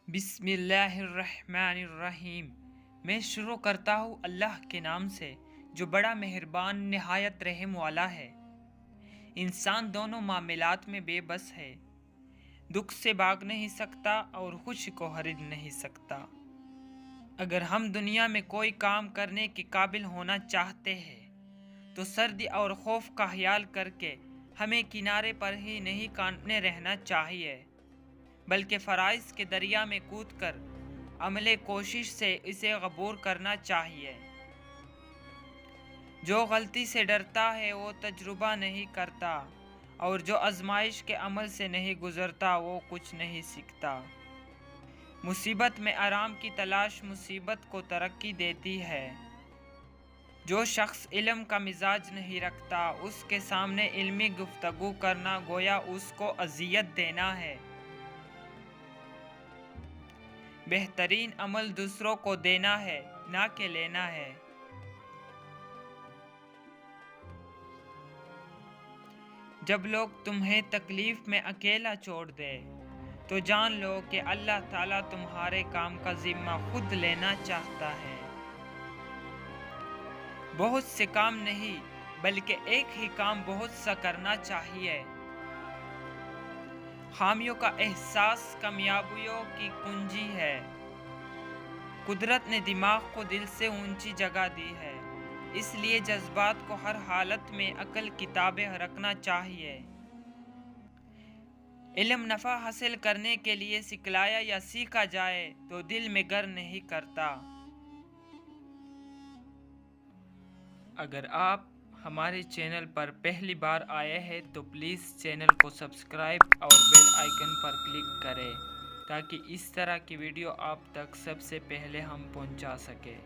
بسم اللہ الرحمن الرحیم۔ میں شروع کرتا ہوں اللہ کے نام سے جو بڑا مہربان نہایت رحم والا ہے۔ انسان دونوں معاملات میں بے بس ہے، دکھ سے بھاگ نہیں سکتا اور خوشی کو خرید نہیں سکتا۔ اگر ہم دنیا میں کوئی کام کرنے کے قابل ہونا چاہتے ہیں تو سردی اور خوف کا خیال کر کے ہمیں کنارے پر ہی نہیں کانٹنے رہنا چاہیے، بلکہ فرائض کے دریا میں کود کر عمل کوشش سے اسے عبور کرنا چاہیے۔ جو غلطی سے ڈرتا ہے وہ تجربہ نہیں کرتا، اور جو آزمائش کے عمل سے نہیں گزرتا وہ کچھ نہیں سیکھتا۔ مصیبت میں آرام کی تلاش مصیبت کو ترقی دیتی ہے۔ جو شخص علم کا مزاج نہیں رکھتا اس کے سامنے علمی گفتگو کرنا گویا اس کو اذیت دینا ہے۔ بہترین عمل دوسروں کو دینا ہے نہ کہ لینا ہے۔ جب لوگ تمہیں تکلیف میں اکیلا چھوڑ دے تو جان لو کہ اللہ تعالیٰ تمہارے کام کا ذمہ خود لینا چاہتا ہے۔ بہت سے کام نہیں بلکہ ایک ہی کام بہت سا کرنا چاہیے۔ خامیوں کا احساس کامیابیوں کی کنجی ہے۔ قدرت نے دماغ کو دل سے اونچی جگہ دی ہے، اس لیے جذبات کو ہر حالت میں عقل کی تابع رکھنا چاہیے۔ علم نفع حاصل کرنے کے لیے سکھلایا یا سیکھا جائے تو دل میں گر نہیں کرتا۔ اگر آپ ہمارے چینل پر پہلی بار آئے ہیں تو پلیز چینل کو سبسکرائب اور بیل آئیکن پر کلک کریں تاکہ اس طرح کی ویڈیو آپ تک سب سے پہلے ہم پہنچا سکیں۔